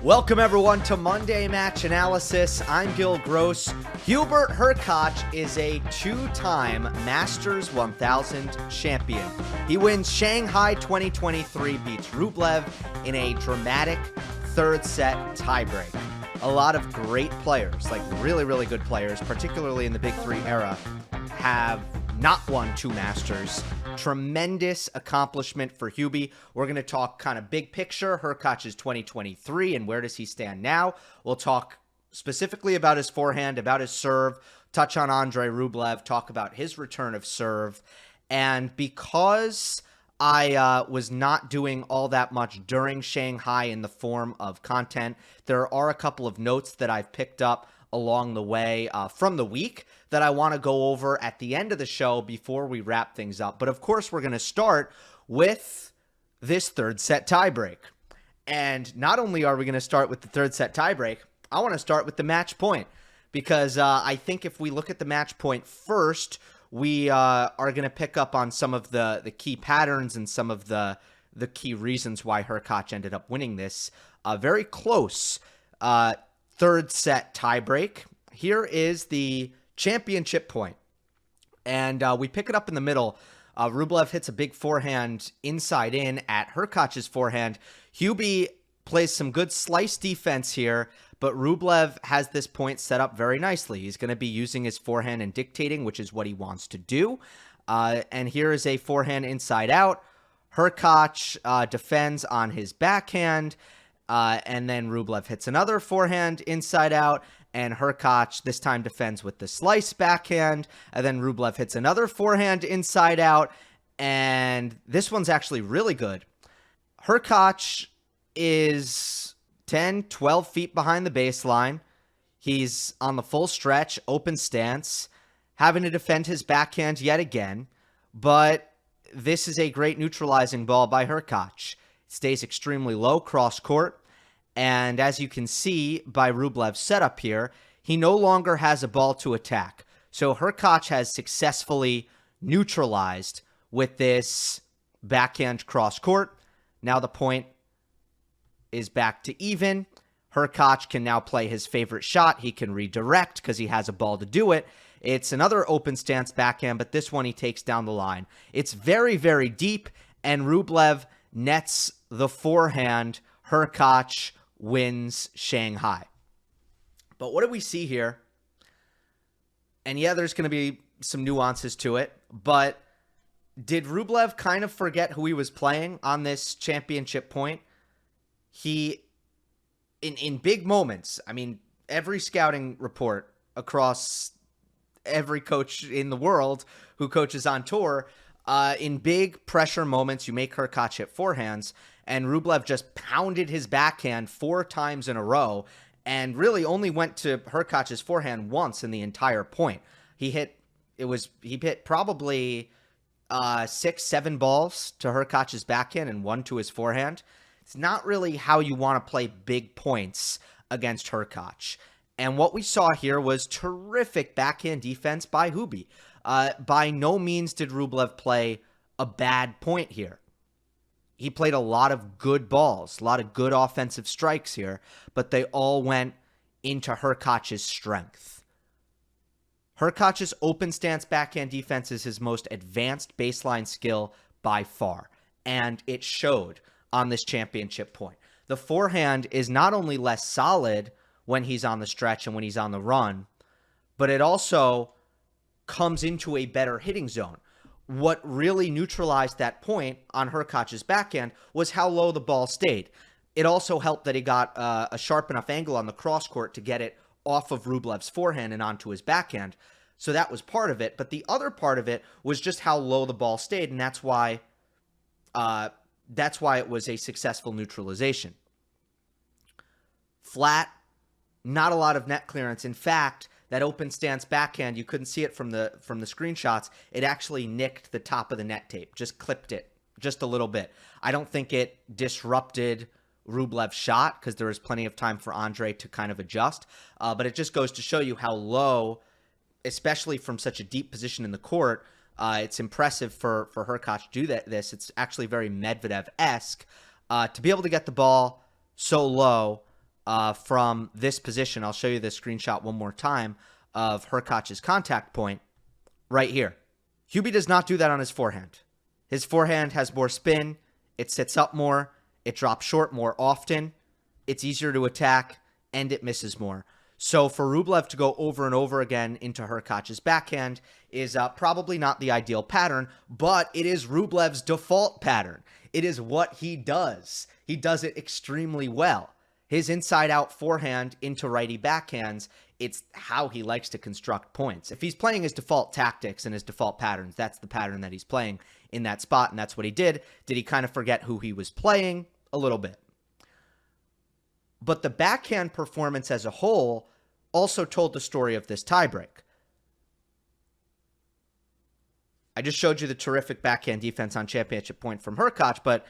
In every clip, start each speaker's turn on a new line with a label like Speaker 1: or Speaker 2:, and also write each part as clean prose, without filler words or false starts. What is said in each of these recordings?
Speaker 1: Welcome everyone to Monday Match Analysis. I'm Gill Gross. Hubert Hurkacz is a two-time Masters 1000 champion. He wins Shanghai 2023, beats Rublev in a dramatic third set tiebreak. A lot of great players, like really good players, particularly in the Big Three era, have not won two Masters. Tremendous accomplishment for Hubie. We're going to talk kind of big picture, Hurkacz's 2023, and where does he stand now. We'll talk specifically about his forehand, about his serve, touch on Andrey Rublev, talk about his return of serve. And because I was not doing all that much during Shanghai in the form of content, there are a couple of notes that I've picked up along the way from the week that I want to go over at the end of the show before we wrap things up. But of course, we're going to start with this third set tiebreak. And not only are we going to start with the third set tiebreak, I want to start with the match point, because I think if we look at the match point first, we are going to pick up on some of the key patterns and some of the key reasons why Hurkacz ended up winning this very close third set tiebreak. Here is the championship point, and we pick it up in the middle. Rublev hits a big forehand inside in at Hurkacz's forehand. Hubie plays some good slice defense here, but Rublev has this point set up very nicely. He's going to be using his forehand and dictating, which is what he wants to do. And here is a forehand inside out. Hurkacz defends on his backhand, and then Rublev hits another forehand inside out, and Hurkacz this time defends with the slice backhand, and then Rublev hits another forehand inside out, and this one's actually really good. Hurkacz is 10, 12 feet behind the baseline. He's on the full stretch, open stance, having to defend his backhand yet again, but this is a great neutralizing ball by Hurkacz. Stays extremely low cross court, and as you can see by Rublev's setup here, he no longer has a ball to attack. So Hurkacz has successfully neutralized with this backhand cross court. Now the point is back to even. Hurkacz can now play his favorite shot. He can redirect because he has a ball to do it. It's another open stance backhand, but this one he takes down the line. It's very deep, and Rublev nets the forehand. Hurkacz wins Shanghai. But what do we see here? And yeah, there's going to be some nuances to it, but did Rublev kind of forget who he was playing on this championship point? He, in big moments, I mean, every scouting report across every coach in the world who coaches on tour, in big pressure moments, you make Hurkacz hit forehands, and Rublev just pounded his backhand 4 times in a row and really only went to Hurkacz's forehand once in the entire point. He hit probably 6-7 balls to Hurkacz's backhand and 1 to his forehand. It's not really how you want to play big points against Hurkacz. And what we saw here was terrific backhand defense by Hubie. By no means did Rublev play a bad point here. He played a lot of good balls, a lot of good offensive strikes here, but they all went into Hurkacz's strength. Hurkacz's open stance backhand defense is his most advanced baseline skill by far, and it showed on this championship point. The forehand is not only less solid when he's on the stretch and when he's on the run, but it also comes into a better hitting zone. What really neutralized that point on Hurkacz's backhand was how low the ball stayed. It also helped that he got a sharp enough angle on the cross court to get it off of Rublev's forehand and onto his backhand. So that was part of it. But the other part of it was just how low the ball stayed, and that's why it was a successful neutralization. Flat, not a lot of net clearance. In fact, that open stance backhand, you couldn't see it from the screenshots. It actually nicked the top of the net tape, just clipped it just a little bit. I don't think it disrupted Rublev's shot because there was plenty of time for Andrey to kind of adjust. But it just goes to show you how low, especially from such a deep position in the court, it's impressive for Hurkacz to do this. It's actually very Medvedev-esque to be able to get the ball so low from this position. I'll show you this screenshot one more time of Hurkacz's contact point right here. Hubie does not do that on his forehand. His forehand has more spin. It sits up more. It drops short more often. It's easier to attack, and it misses more. So for Rublev to go over and over again into Hurkacz's backhand is probably not the ideal pattern, but it is Rublev's default pattern. It is what he does. He does it extremely well. His inside-out forehand into righty backhands, it's how he likes to construct points. If he's playing his default tactics and his default patterns, that's the pattern that he's playing in that spot, and that's what he did. Did he kind of forget who he was playing? A little bit. But the backhand performance as a whole also told the story of this tiebreak. I just showed you the terrific backhand defense on championship point from Hurkacz, but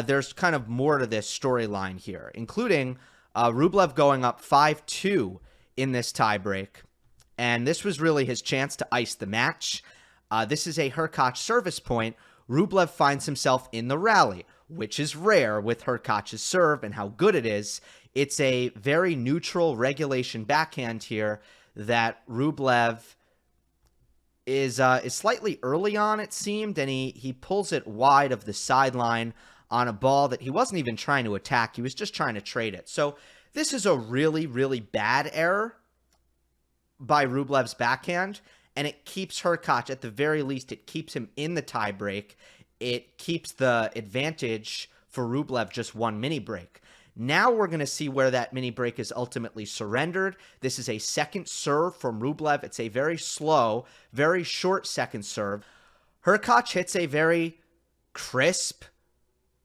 Speaker 1: there's kind of more to this storyline here, including Rublev going up 5-2 in this tiebreak. And this was really his chance to ice the match. This is a Hurkacz service point. Rublev finds himself in the rally, which is rare with Hurkacz's serve and how good it is. It's a very neutral regulation backhand here that Rublev is slightly early on, it seemed, and he pulls it wide of the sideline on a ball that he wasn't even trying to attack. He was just trying to trade it. So this is a really, really bad error by Rublev's backhand, and it keeps Hurkacz, at the very least, it keeps him in the tiebreak. It keeps the advantage for Rublev just one mini break. Now we're going to see where that mini break is ultimately surrendered. This is a second serve from Rublev. It's a very slow, very short second serve. Hurkacz hits a very crisp,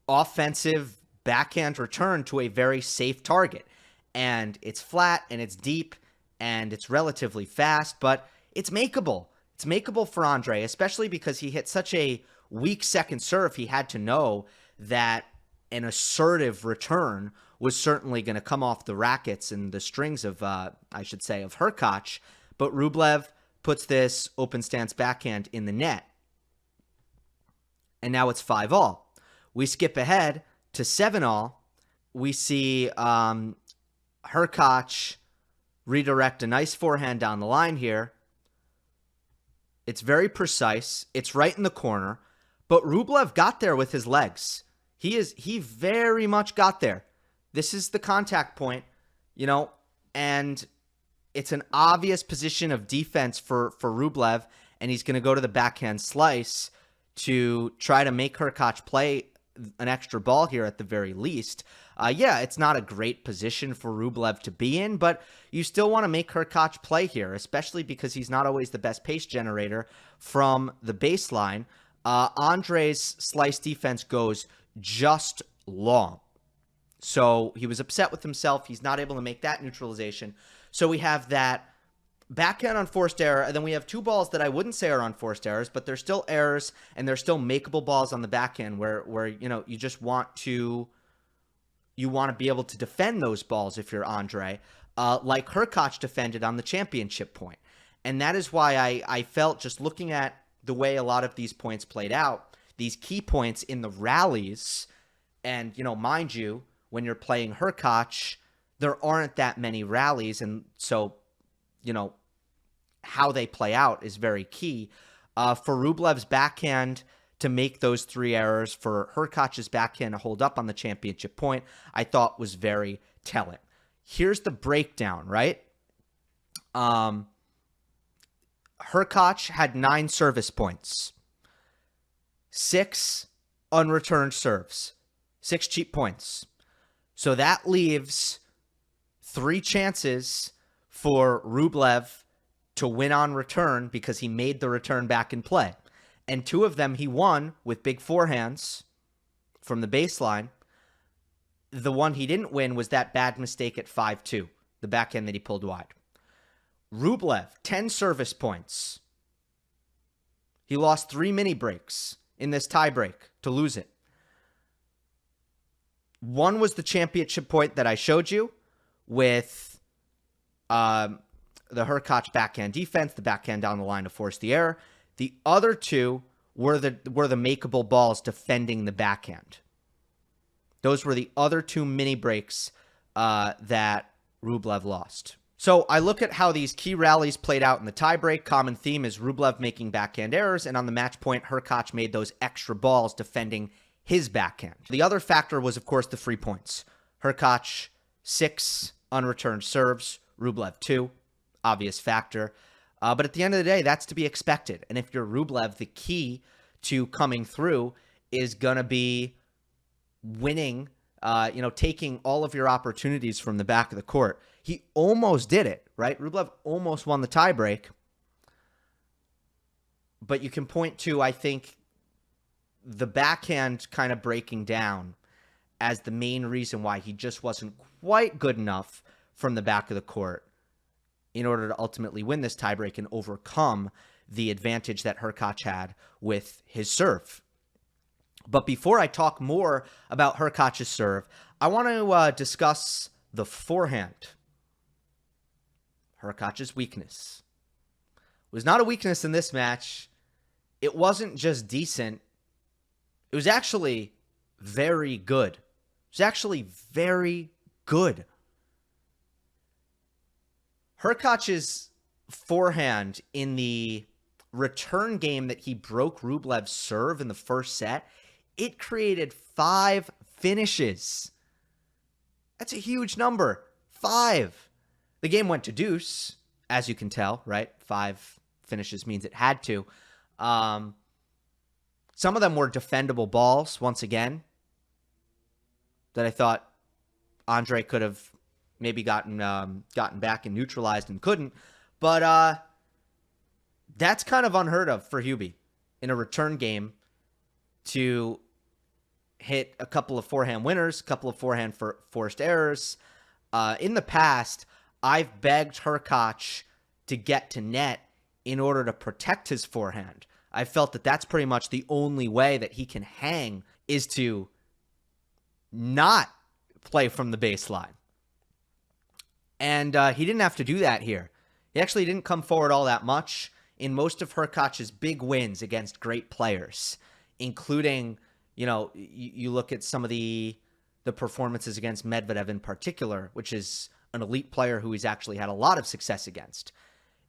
Speaker 1: offensive backhand return to a very safe target. And it's flat, and it's deep, and it's relatively fast, but it's makeable. It's makeable for Andrey, especially because he hit such a weak second serve. He had to know that an assertive return was certainly going to come off the rackets and the strings of, I should say, of Hurkacz. But Rublev puts this open stance backhand in the net. And now it's 5-all. We skip ahead to 7-all. We see Hurkacz redirect a nice forehand down the line here. It's very precise. It's right in the corner. But Rublev got there with his legs. He very much got there. This is the contact point, and it's an obvious position of defense for Rublev, and he's going to go to the backhand slice to try to make Hurkacz play an extra ball here at the very least. Yeah, it's not a great position for Rublev to be in, but you still want to make Hurkacz play here, especially because he's not always the best pace generator from the baseline. Andrey's slice defense goes just long. So he was upset with himself. He's not able to make that neutralization. So we have that backhand unforced error, and then we have two balls that I wouldn't say are unforced errors, but they're still errors, and they're still makeable balls on the backhand where you just want to be able to defend those balls if you're Andrey, like Hurkacz defended on the championship point. And that is why I felt, just looking at the way a lot of these points played out, these key points in the rallies, and, mind you, when you're playing Hurkacz, there aren't that many rallies, and so, how they play out is very key. For Rublev's backhand to make those three errors, for Hurkacz's backhand to hold up on the championship point, I thought was very telling. Here's the breakdown, right? Hurkacz had 9 service points, 6 unreturned serves, 6 cheap points. So that leaves 3 chances for Rublev to win on return because he made the return back in play. And 2 of them he won with big forehands from the baseline. The one he didn't win was that bad mistake at 5-2, the backhand that he pulled wide. Rublev, 10 service points. He lost 3 mini breaks in this tiebreak to lose it. One was the championship point that I showed you with the Hurkacz backhand defense, the backhand down the line to force the error. The other 2 were the makeable balls defending the backhand. Those were the other 2 mini breaks that Rublev lost. So I look at how these key rallies played out in the tiebreak. Common theme is Rublev making backhand errors, and on the match point, Hurkacz made those extra balls defending his backhand. The other factor was, of course, the free points. Hurkacz, 6 unreturned serves, Rublev 2, obvious factor. But at the end of the day, that's to be expected. And if you're Rublev, the key to coming through is going to be winning, taking all of your opportunities from the back of the court. He almost did it, right? Rublev almost won the tiebreak. But you can point to, I think, the backhand kind of breaking down as the main reason why he just wasn't quite good enough from the back of the court in order to ultimately win this tiebreak and overcome the advantage that Hurkacz had with his serve. But before I talk more about Hurkacz's serve, I want to discuss the forehand. Hurkacz's weakness. It was not a weakness in this match. It wasn't just decent. It was actually very good. It was actually very good. Hurkacz's forehand in the return game that he broke Rublev's serve in the first set, it created 5 finishes. That's a huge number. 5. The game went to deuce, as you can tell, right? 5 finishes means it had to. Some of them were defendable balls, once again, that I thought Andrey could have maybe gotten back and neutralized and couldn't. But that's kind of unheard of for Hubie in a return game to hit a couple of forehand winners, a couple of forehand forced errors. In the past, I've begged Hurkacz to get to net in order to protect his forehand. I felt that that's pretty much the only way that he can hang is to not play from the baseline. And he didn't have to do that here. He actually didn't come forward all that much in most of Hurkacz's big wins against great players, including, you look at some of the performances against Medvedev in particular, which is an elite player who he's actually had a lot of success against.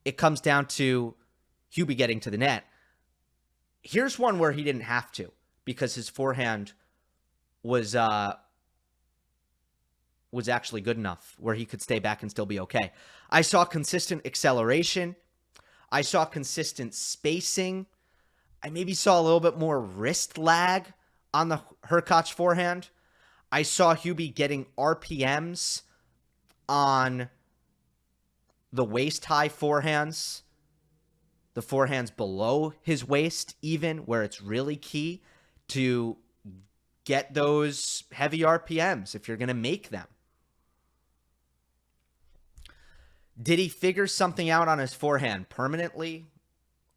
Speaker 1: It comes down to Hubie getting to the net. Here's one where he didn't have to because his forehand was actually good enough where he could stay back and still be okay. I saw consistent acceleration. I saw consistent spacing. I maybe saw a little bit more wrist lag on the Hurkacz forehand. I saw Hubie getting RPMs on the waist-high forehands, the forehands below his waist even, where it's really key to get those heavy RPMs if you're going to make them. Did he figure something out on his forehand permanently,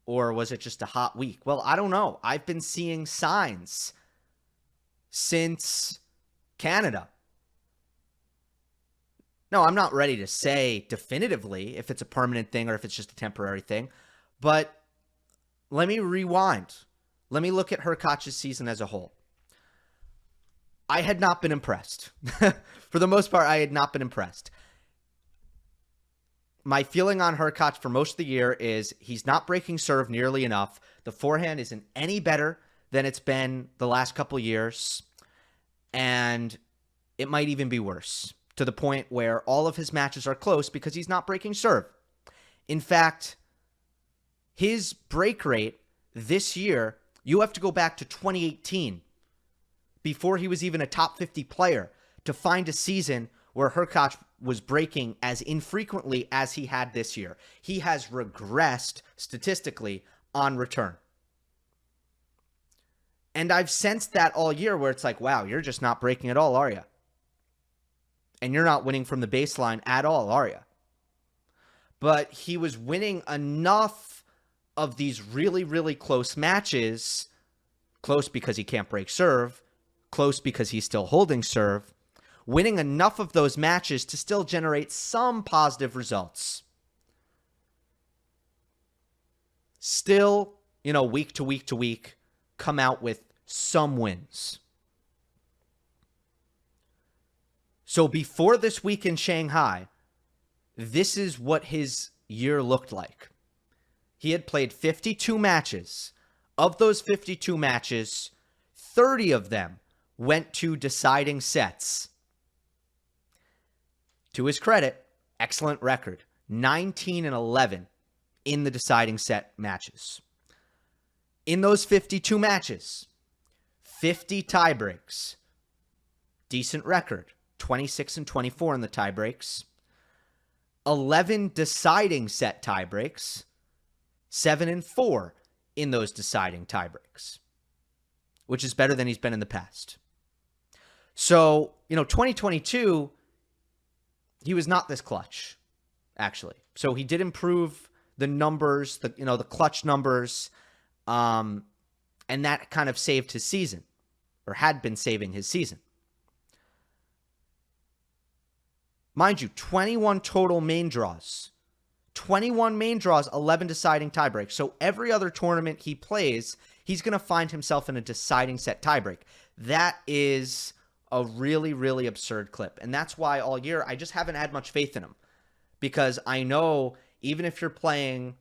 Speaker 1: or was it just a hot week? Well, I don't know. I've been seeing signs since Canada. No, I'm not ready to say definitively if it's a permanent thing or if it's just a temporary thing, but let me rewind. Let me look at Hurkacz's season as a whole. I had not been impressed. For the most part, I had not been impressed. My feeling on Hurkacz for most of the year is he's not breaking serve nearly enough. The forehand isn't any better than it's been the last couple years, and it might even be worse, to the point where all of his matches are close because he's not breaking serve. In fact, his break rate this year, you have to go back to 2018 before he was even a top 50 player to find a season where Hurkacz was breaking as infrequently as he had this year. He has regressed statistically on return. And I've sensed that all year where it's like, wow, you're just not breaking at all, are you? And you're not winning from the baseline at all, are you? But he was winning enough of these really, really close matches. Close because he can't break serve. Close because he's still holding serve. Winning enough of those matches to still generate some positive results. Still, week to week to week, come out with some wins. So before this week in Shanghai, this is what his year looked like. He had played 52 matches. Of those 52 matches, 30 of them went to deciding sets. To his credit, excellent record. 19-11 in the deciding set matches. In those 52 matches, 50 tiebreaks. Decent record. 26-24 in the tiebreaks. 11 deciding set tiebreaks. 7-4 in those deciding tiebreaks, which is better than he's been in the past. So, 2022, he was not this clutch, actually. So he did improve the numbers, the clutch numbers, and that kind of saved his season, or had been saving his season. Mind you, 21 total main draws. 21 main draws, 11 deciding tiebreaks. So every other tournament he plays, he's going to find himself in a deciding set tiebreak. That is a really, really absurd clip. And that's why all year I just haven't had much faith in him. Because I know even if you're playing,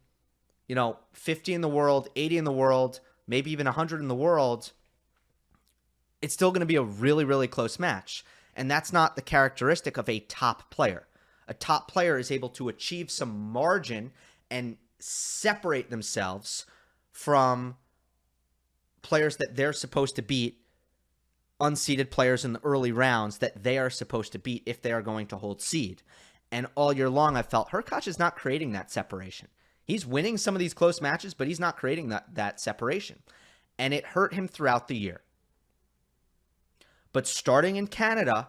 Speaker 1: 50 in the world, 80 in the world, maybe even 100 in the world, it's still going to be a really, really close match. And that's not the characteristic of a top player. A top player is able to achieve some margin and separate themselves from players that they're supposed to beat, unseeded players in the early rounds that they are supposed to beat if they are going to hold seed. And all year long, I felt Hurkacz is not creating that separation. He's winning some of these close matches, but he's not creating that separation. And it hurt him throughout the year. But starting in Canada,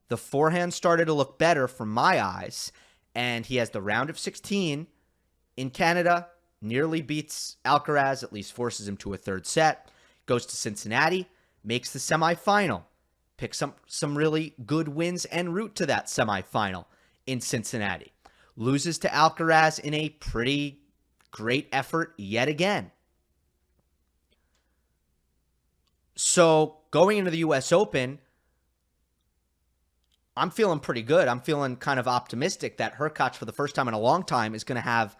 Speaker 1: the forehand started to look better from my eyes, and he has the round of 16 in Canada, nearly beats Alcaraz, at least forces him to a third set, goes to Cincinnati, makes the semifinal, picks up some really good wins en route to that semifinal in Cincinnati, loses to Alcaraz in a pretty great effort yet again. So going into the U.S. Open, I'm feeling pretty good. I'm feeling kind of optimistic that Hurkacz, for the first time in a long time, is going to have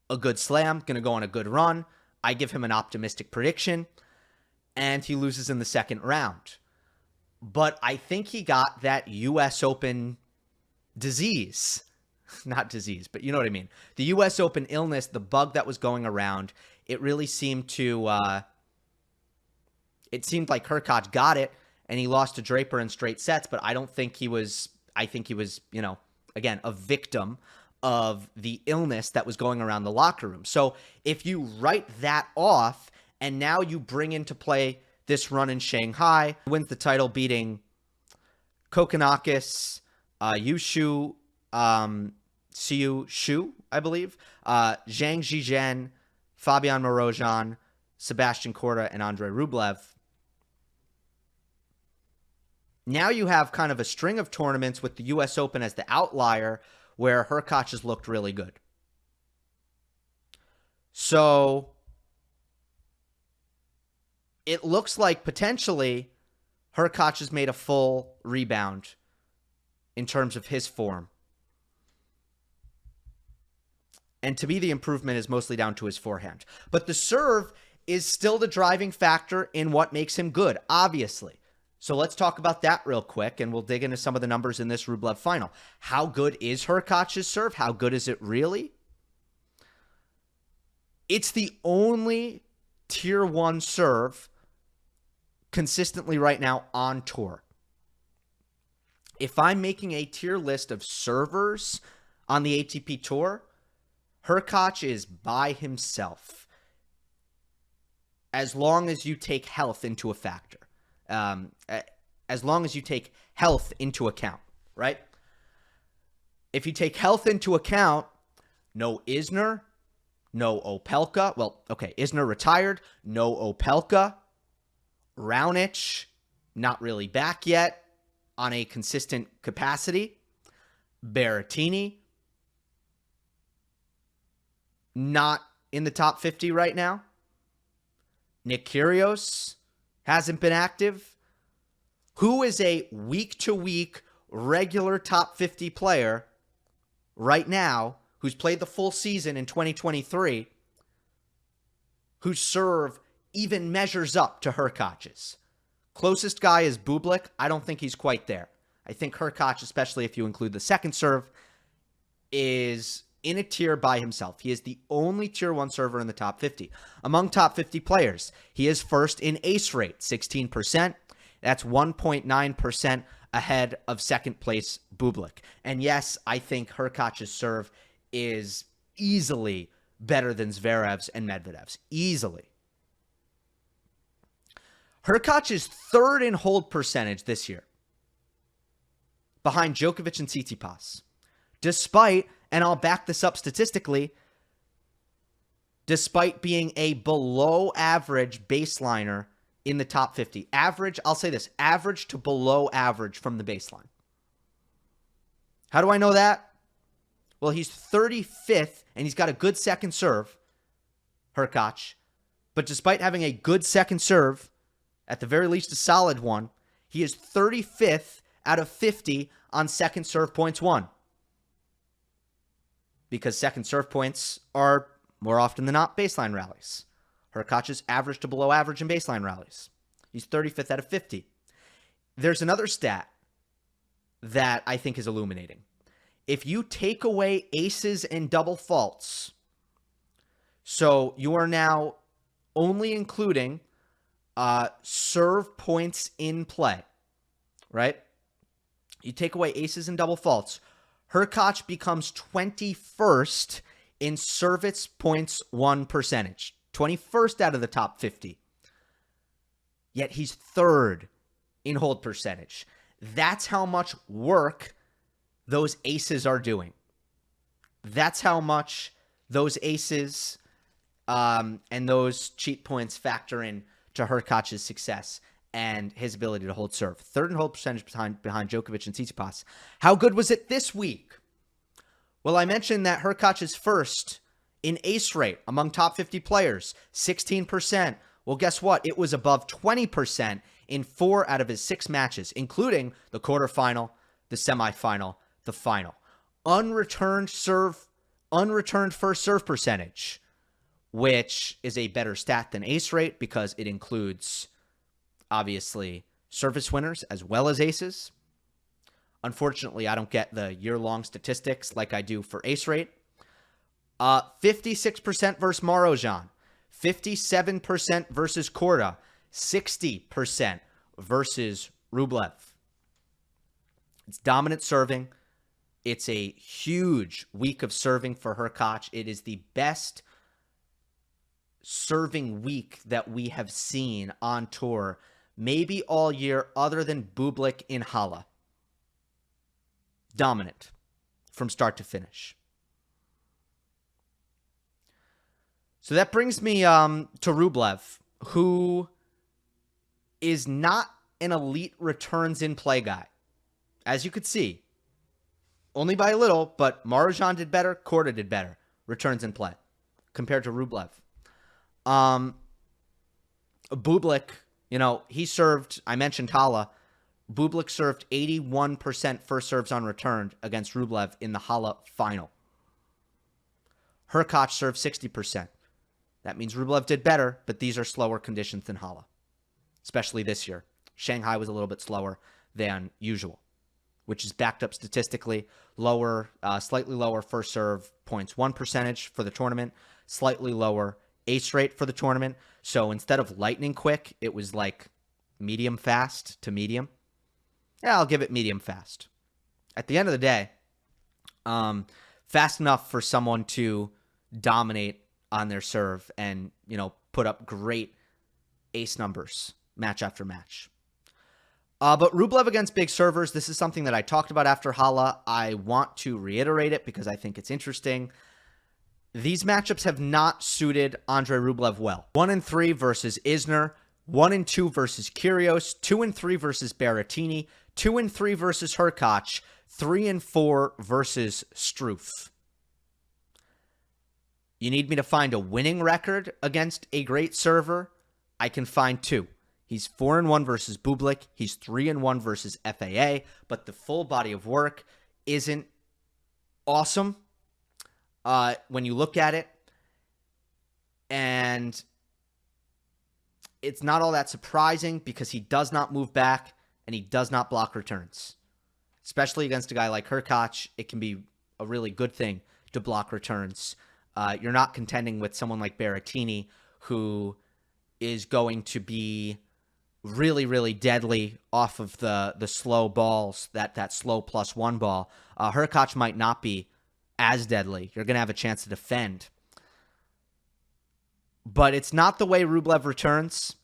Speaker 1: a good slam, going to go on a good run. I give him an optimistic prediction, and he loses in the second round. But I think he got that U.S. Open disease. Not disease, but you know what I mean. The U.S. Open illness, the bug that was going around, it really seemed to... It seemed like Hurkacz got it, and he lost to Draper in straight sets, but I don't think he was, again, a victim of the illness that was going around the locker room. So if you write that off, and now you bring into play this run in Shanghai, wins the title beating Kokkinakis, Yushu, Siu Shu, I believe, Zhang Zhizhen, Fabian Marozan, Sebastian Korda, and Andrey Rublev. Now you have kind of a string of tournaments with the U.S. Open as the outlier where Hurkacz has looked really good. So it looks like potentially Hurkacz has made a full rebound in terms of his form. And to me, the improvement is mostly down to his forehand. But the serve is still the driving factor in what makes him good, obviously. So let's talk about that real quick, and we'll dig into some of the numbers in this Rublev final. How good is Hurkacz's serve? How good is it really? It's the only Tier 1 serve consistently right now on tour. If I'm making a tier list of servers on the ATP Tour, Hurkacz is by himself, as long as you take health into a factor. As long as you take health into account, right? If you take health into account, no Isner, no Opelka. Well, okay, Isner retired, no Opelka. Raonic, not really back yet on a consistent capacity. Berrettini, not in the top 50 right now. Nick Kyrgios hasn't been active. Who is a week-to-week regular top 50 player right now who's played the full season in 2023 whose serve even measures up to Hurkacz's. Closest guy is Bublik. I don't think he's quite there. I think Hurkacz, especially if you include the second serve, is in a tier by himself. He is the only tier 1 server in the top 50. Among top 50 players, he is first in ace rate, 16%. That's 1.9% ahead of second place Bublik. And yes, I think Hurkacz's serve is easily better than Zverev's and Medvedev's. Easily. Hurkacz is third in hold percentage this year, behind Djokovic and Tsitsipas. Despite, and I'll back this up statistically, despite being a below average baseliner in the top 50. Average, I'll say this, average to below average from the baseline. How do I know that? Well, he's 35th, and he's got a good second serve, Hurkacz. But despite having a good second serve, at the very least a solid one, he is 35th out of 50 on second serve points won. Because second serve points are more often than not baseline rallies. Hurkacz is average to below average in baseline rallies. He's 35th out of 50. There's another stat that I think is illuminating. If you take away aces and double faults, so you are now only including serve points in play, right? You take away aces and double faults, Hurkacz becomes 21st in service points won percentage. 21st out of the top 50. Yet he's third in hold percentage. That's how much work those aces are doing. That's how much those aces and those cheat points factor in to Hurkacz's success and his ability to hold serve. Third in hold percentage behind Djokovic and Tsitsipas. How good was it this week? Well, I mentioned that Hurkacz is first in ace rate among top 50 players, 16%. Well, guess what? It was above 20% in 4 out of his 6 matches, including the quarterfinal, the semifinal, the final. Unreturned first serve percentage, which is a better stat than ace rate because it includes, obviously, service winners as well as aces. Unfortunately, I don't get the year-long statistics like I do for ace rate. 56% versus Marozan, 57% versus Korda, 60% versus Rublev. It's dominant serving. It's a huge week of serving for Hurkacz. It is the best serving week that we have seen on tour, maybe all year, other than Bublik in Halle. Dominant from start to finish. So that brings me to Rublev, who is not an elite returns in play guy. As you could see, only by a little, but Marozan did better, Korda did better, returns in play, compared to Rublev. Bublik, he served, I mentioned Halle. Bublik served 81% first serves unreturned against Rublev in the Halle final. Hurkacz served 60%. That means Rublev did better, but these are slower conditions than Halle, especially this year. Shanghai was a little bit slower than usual, which is backed up statistically. Slightly lower first serve points won percentage for the tournament, slightly lower ace rate for the tournament. So instead of lightning quick, it was like medium fast to medium. Yeah, I'll give it medium fast. At the end of the day, fast enough for someone to dominate on their serve and, put up great ace numbers match after match. But Rublev against big servers, this is something that I talked about after Halle. I want to reiterate it because I think it's interesting. These matchups have not suited Andrey Rublev well. 1-3 versus Isner, 1-2 versus Kyrgios, 2-3 versus Berrettini, 2-3 versus Hurkacz, 3-4 versus Struff. You need me to find a winning record against a great server? I can find 2. He's 4-1 versus Bublik. He's 3-1 versus FAA, but the full body of work isn't awesome when you look at it. And it's not all that surprising because he does not move back and he does not block returns. Especially against a guy like Hurkacz, it can be a really good thing to block returns. You're not contending with someone like Berrettini, who is going to be really, really deadly off of the slow balls, that slow +1 ball. Hurkacz might not be as deadly. You're going to have a chance to defend. But it's not the way Rublev returns.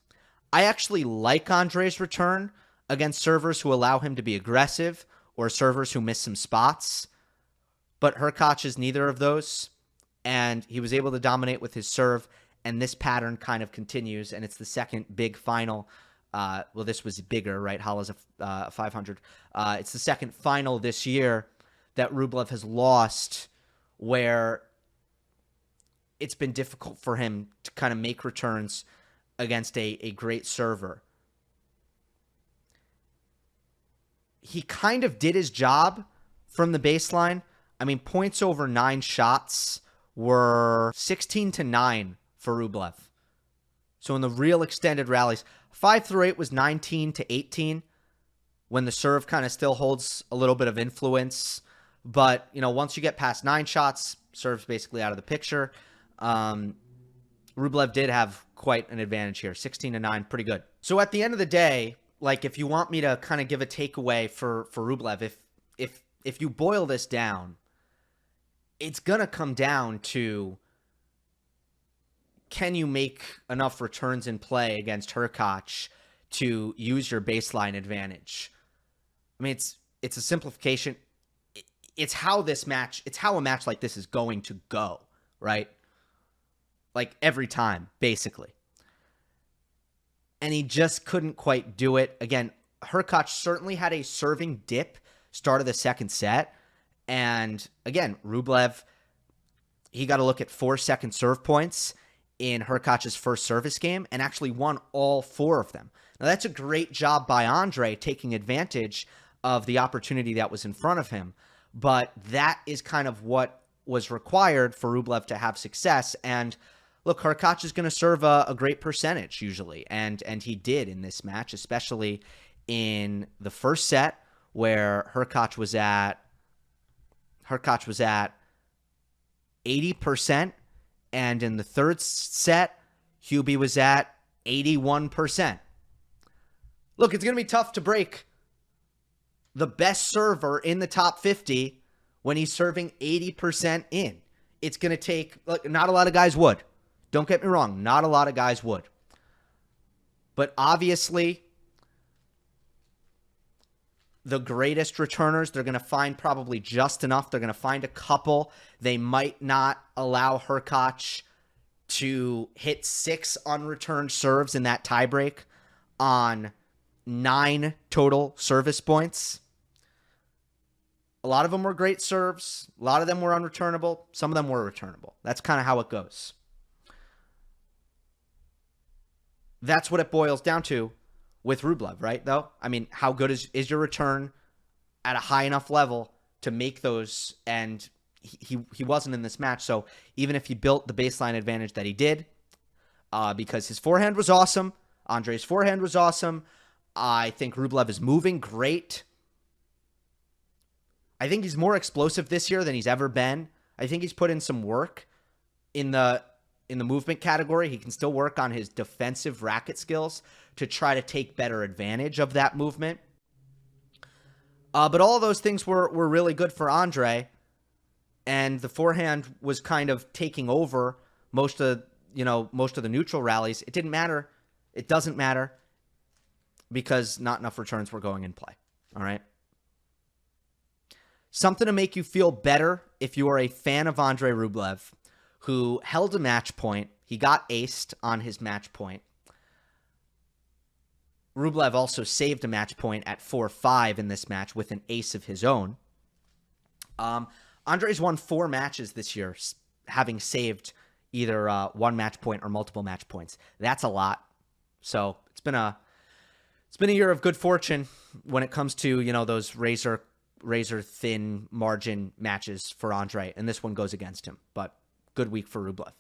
Speaker 1: I actually like Andrey's return against servers who allow him to be aggressive or servers who miss some spots. But Hurkacz is neither of those. And he was able to dominate with his serve. And this pattern kind of continues. And it's the second big final. Well, this was bigger, right? Hala's a 500. It's the second final this year that Rublev has lost where it's been difficult for him to kind of make returns against a great server. He kind of did his job from the baseline. I mean, points over 9 shots were 16-9 for Rublev. So in the real extended rallies, 5 through 8 was 19-18 when the serve kind of still holds a little bit of influence. But, you know, once you get past 9 shots, serve's basically out of the picture. Rublev did have quite an advantage here. 16-9, pretty good. So at the end of the day, like, if you want me to kind of give a takeaway for Rublev, if you boil this down, it's going to come down to, can you make enough returns in play against Hurkacz to use your baseline advantage? I mean, it's a simplification. It's how a match like this is going to go, right? Like every time, basically. And he just couldn't quite do it. Again, Hurkacz certainly had a serving dip start of the second set. And again, Rublev, he got to look at 4-second serve points in Hurkacz's first service game and actually won all 4 of them. Now, that's a great job by Andrey taking advantage of the opportunity that was in front of him. But that is kind of what was required for Rublev to have success. And look, Hurkacz is going to serve a great percentage usually. And he did in this match, especially in the first set where Hurkacz was at 80%. And in the third set, Hubie was at 81%. Look, it's going to be tough to break the best server in the top 50 when he's serving 80% in. It's going to take, look, not a lot of guys would. Don't get me wrong, not a lot of guys would. But obviously, the greatest returners, they're going to find probably just enough. They're going to find a couple. They might not allow Hurkacz to hit 6 unreturned serves in that tiebreak on 9 total service points. A lot of them were great serves. A lot of them were unreturnable. Some of them were returnable. That's kind of how it goes. That's what it boils down to with Rublev, right, though? I mean, how good is your return at a high enough level to make those? And he wasn't in this match, so even if he built the baseline advantage that he did, because his forehand was awesome, Andrey's forehand was awesome, I think Rublev is moving great. I think he's more explosive this year than he's ever been. I think he's put in some work in the movement category. He can still work on his defensive racket skills to try to take better advantage of that movement. But all of those things were really good for Andrey. And the forehand was kind of taking over most of the neutral rallies. It didn't matter. It doesn't matter because not enough returns were going in play. All right. Something to make you feel better if you are a fan of Andrey Rublev, who held a match point. He got aced on his match point. Rublev also saved a match point at 4-5 in this match with an ace of his own. Andrey's won 4 matches this year, having saved either one match point or multiple match points. That's a lot. So it's been a It's been a year of good fortune when it comes to, those razor thin margin matches for Andrey, and this one goes against him, but good week for Rublev.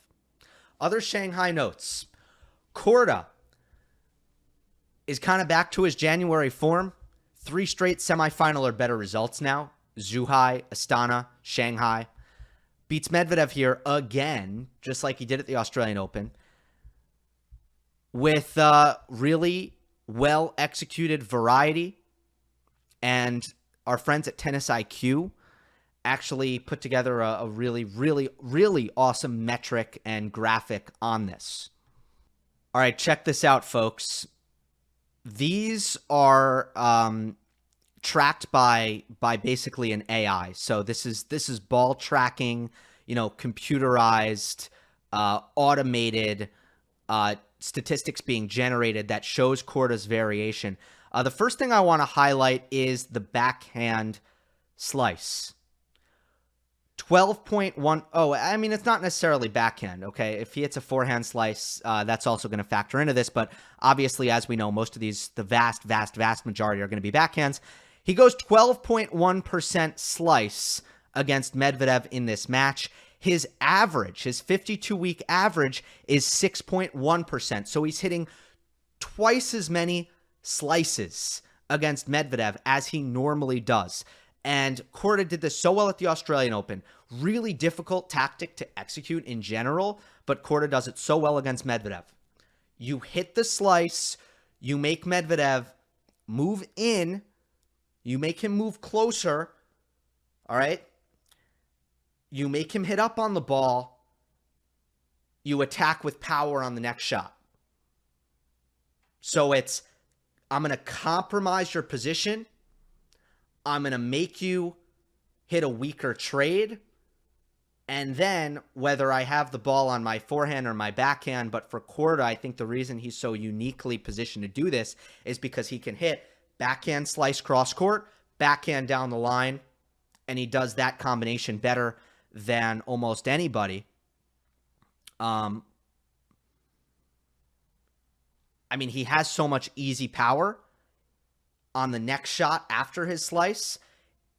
Speaker 1: Other Shanghai notes. Korda is kind of back to his January form. 3 straight semifinal or better results now. Zhuhai, Astana, Shanghai. Beats Medvedev here again, just like he did at the Australian Open, with really well-executed variety. And our friends at Tennis IQ actually put together a really, really, really awesome metric and graphic on this. All right, check this out, folks. These are tracked by basically an AI. So this is ball tracking, computerized, automated statistics being generated that shows Korda's variation. The first thing I want to highlight is the backhand slice. 12.1. Oh, I mean, it's not necessarily backhand, okay? If he hits a forehand slice, that's also going to factor into this. But obviously, as we know, most of these, the vast majority are going to be backhands. He goes 12.1% slice against Medvedev in this match. His average, his 52-week average is 6.1%. So he's hitting twice as many slices against Medvedev as he normally does. And Korda did this so well at the Australian Open. Really difficult tactic to execute in general, but Korda does it so well against Medvedev. You hit the slice, you make Medvedev move in, you make him move closer, all right? You make him hit up on the ball, you attack with power on the next shot. So it's, I'm going to compromise your position, I'm going to make you hit a weaker trade, and then whether I have the ball on my forehand or my backhand, but for Korda, I think the reason he's so uniquely positioned to do this is because he can hit backhand slice cross court, backhand down the line, and he does that combination better than almost anybody. I mean, he has so much easy power on the next shot after his slice.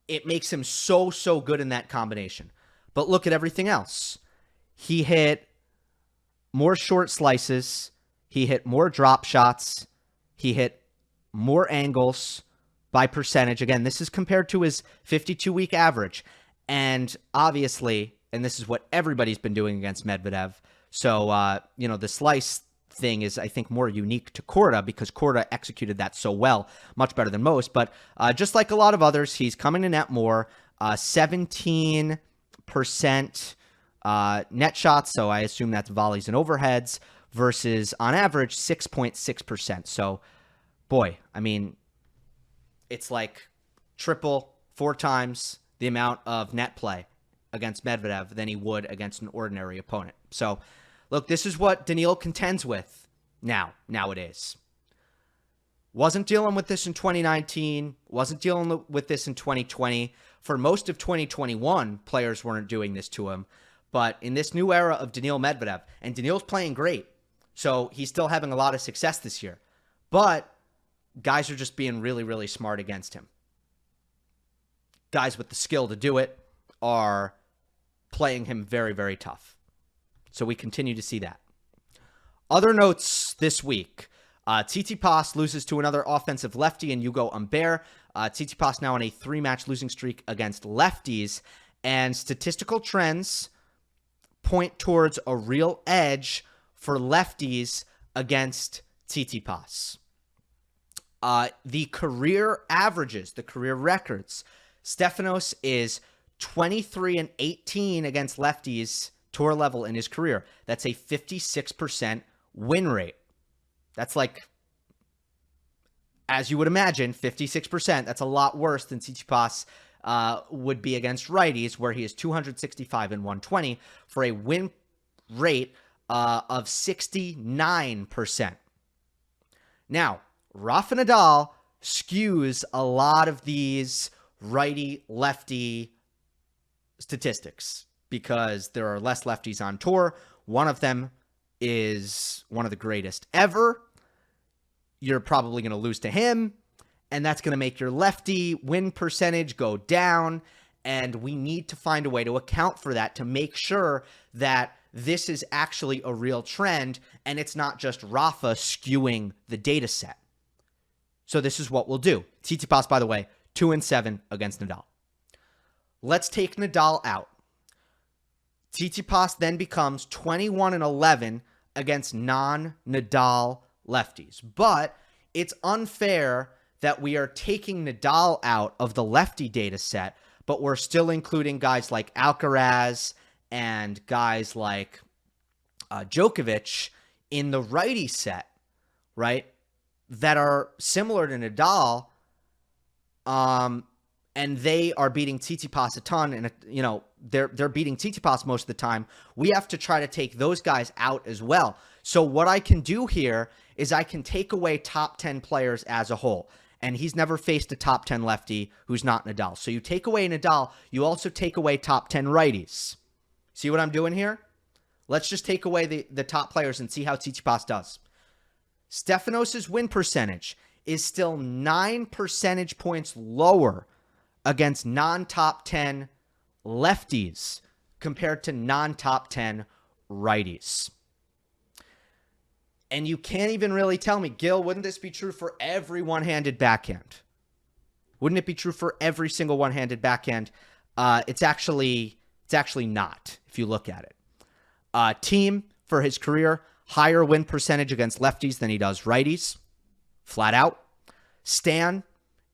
Speaker 1: It makes him so good in that combination. But look at everything else. He hit more short slices. He hit more drop shots. He hit more angles by percentage. Again, this is compared to his 52-week average. And obviously, and this is what everybody's been doing against Medvedev. So, the slice thing is, I think, more unique to Korda because Korda executed that so well, much better than most. But just like a lot of others, he's coming to net more, 17% net shots. So I assume that's volleys and overheads versus on average 6.6%. So, boy, I mean, it's like triple, 4 times the amount of net play against Medvedev than he would against an ordinary opponent. So, look, this is what Daniil contends with nowadays. Wasn't dealing with this in 2019. Wasn't dealing with this in 2020. For most of 2021, players weren't doing this to him. But in this new era of Daniil Medvedev, and Daniil's playing great, so he's still having a lot of success this year. But guys are just being really, really smart against him. Guys with the skill to do it are playing him very, very tough. So we continue to see that. Other notes this week. Tsitsipas loses to another offensive lefty in Ugo Humbert. Tsitsipas now on a 3-match losing streak against lefties. And statistical trends point towards a real edge for lefties against Tsitsipas. The career averages, the career records. Stefanos is 23-18 against lefties tour level in his career. That's a 56% win rate. That's like, as you would imagine, 56%. That's a lot worse than Tsitsipas would be against righties, where he is 265 and 120 for a win rate of 69%. Now, Rafa Nadal skews a lot of these righty-lefty statistics because there are less lefties on tour. One of them is one of the greatest ever. you're probably going to lose to him, and that's going to make your lefty win percentage go down, and we need to find a way to account for that to make sure that this is actually a real trend and it's not just Rafa skewing the data set. So this is what we'll do. Tsitsipas, by the way, 2-7 against Nadal. Let's take Nadal out. Tsitsipas then becomes 21-11 against non-Nadal lefties. But it's unfair that we are taking Nadal out of the lefty data set, but we're still including guys like Alcaraz and guys like Djokovic in the righty set, right? That are similar to Nadal, and they are beating Tsitsipas a ton, and they're beating Tsitsipas most of the time. We have to try to take those guys out as well. So what I can do here is I can take away top 10 players as a whole, and he's never faced a top 10 lefty who's not Nadal. So you take away Nadal, you also take away top 10 righties. See what I'm doing here? Let's just take away the top players and see how Tsitsipas does. Stefanos' win percentage is still 9 percentage points lower against non-top 10 lefties compared to non-top 10 righties. And you can't even really tell me, Gil, wouldn't this be true for every one-handed backhand? Wouldn't it be true for every single one-handed backhand? It's actually not, if you look at it. Team, for his career, higher win percentage against lefties than he does righties, flat out. Stan,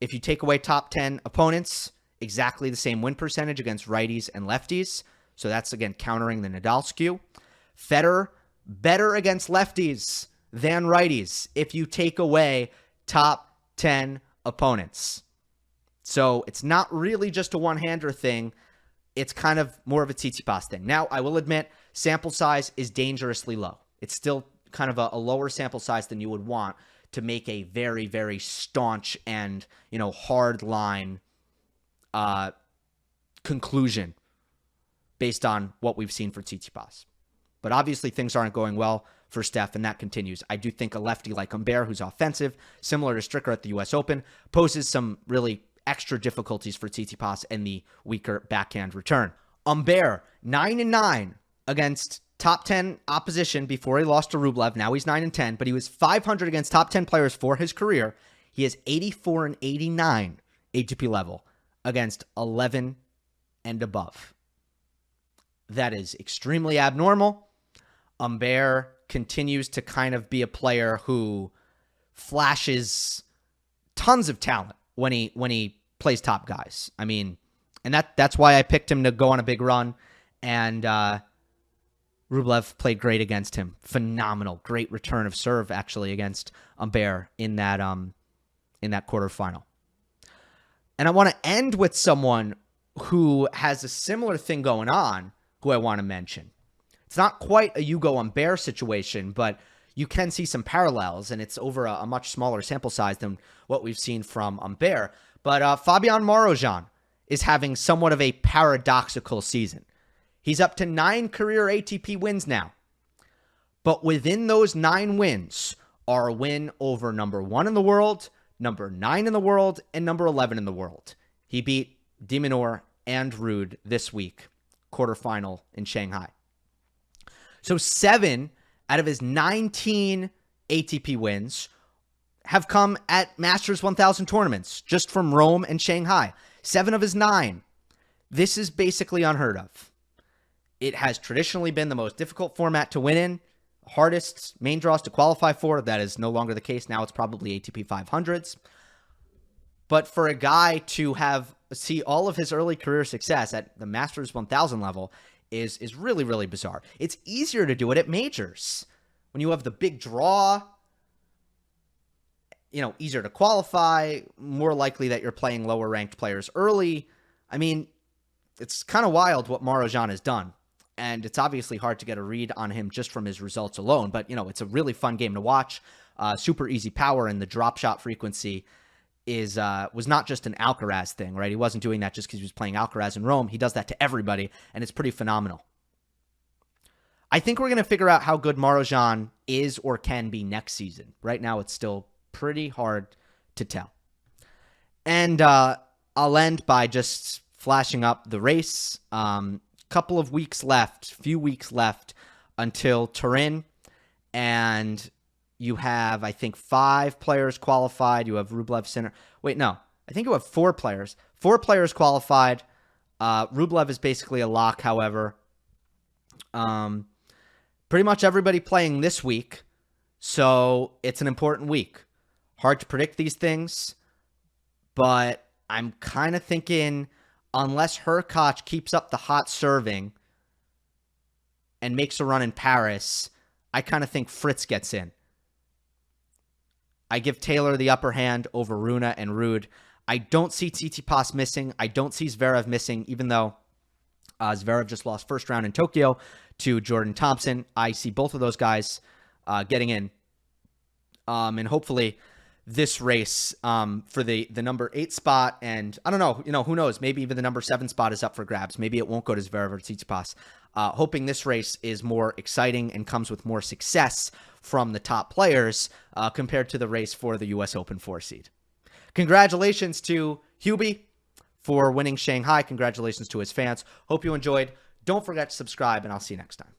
Speaker 1: if you take away top 10 opponents, exactly the same win percentage against righties and lefties. So that's, again, countering the Nadal skew. Federer, better against lefties than righties if you take away top 10 opponents. So it's not really just a one-hander thing. It's kind of more of a Tsitsipas thing. Now, I will admit, sample size is dangerously low. It's still kind of a lower sample size than you would want to make a very, very staunch and, hard line conclusion based on what we've seen for Tsitsipas. But obviously things aren't going well for Steph, and that continues. I do think a lefty like Humbert, who's offensive, similar to Stricker at the U.S. Open, poses some really extra difficulties for Tsitsipas and the weaker backhand return. Humbert, 9-9 against top 10 opposition before he lost to Rublev. Now he's 9-10, but he was 500 against top 10 players for his career. He has 84-89 ATP level against 11 and above. That is extremely abnormal. Humbert continues to kind of be a player who flashes tons of talent when he plays top guys. I mean, and that's why I picked him to go on a big run. And Rublev played great against him. Phenomenal, great return of serve actually against Humbert in that quarterfinal. And I want to end with someone who has a similar thing going on, who I want to mention. It's not quite a Ugo Humbert situation, but you can see some parallels, and it's over a much smaller sample size than what we've seen from Humbert. But Fabian Marozan is having somewhat of a paradoxical season. He's up to 9 career ATP wins now. But within those 9 wins are a win over number 1 in the world, number 9 in the world, and number 11 in the world. He beat de Minaur and Ruud this week, quarterfinal in Shanghai. So 7 out of his 19 ATP wins have come at Masters 1000 tournaments, just from Rome and Shanghai. 7 of his 9. This is basically unheard of. It has traditionally been the most difficult format to win in, hardest main draws to qualify for. That is no longer the case. Now it's probably ATP 500s. But for a guy to see all of his early career success at the Masters 1000 level is really, really bizarre. It's easier to do it at majors. When you have the big draw, easier to qualify, more likely that you're playing lower ranked players early. I mean, it's kind of wild what Marozan has done. And it's obviously hard to get a read on him just from his results alone. But, it's a really fun game to watch. Super easy power, and the drop shot frequency was not just an Alcaraz thing, right? He wasn't doing that just because he was playing Alcaraz in Rome. He does that to everybody, and it's pretty phenomenal. I think we're going to figure out how good Marozan is or can be next season. Right now, it's still pretty hard to tell. And I'll end by just flashing up the race. Few weeks left until Turin, and you have, I think, 5 players qualified. You have Rublev Sinner. Wait, no. I think you have 4 players. 4 players qualified. Rublev is basically a lock, however. Pretty much everybody playing this week, so it's an important week. Hard to predict these things, but I'm kind of thinking unless Hurkacz keeps up the hot serving and makes a run in Paris, I kind of think Fritz gets in. I give Taylor the upper hand over Rune and Ruud. I don't see Tsitsipas missing. I don't see Zverev missing, even though Zverev just lost first round in Tokyo to Jordan Thompson. I see both of those guys getting in. And hopefully this race for the number 8 spot, and I don't know, who knows, maybe even the number 7 spot is up for grabs. Maybe it won't go to Zverev or Tsitsipas. Hoping this race is more exciting and comes with more success from the top players compared to the race for the U.S. Open 4 seed. Congratulations to Hubie for winning Shanghai. Congratulations to his fans. Hope you enjoyed. Don't forget to subscribe, and I'll see you next time.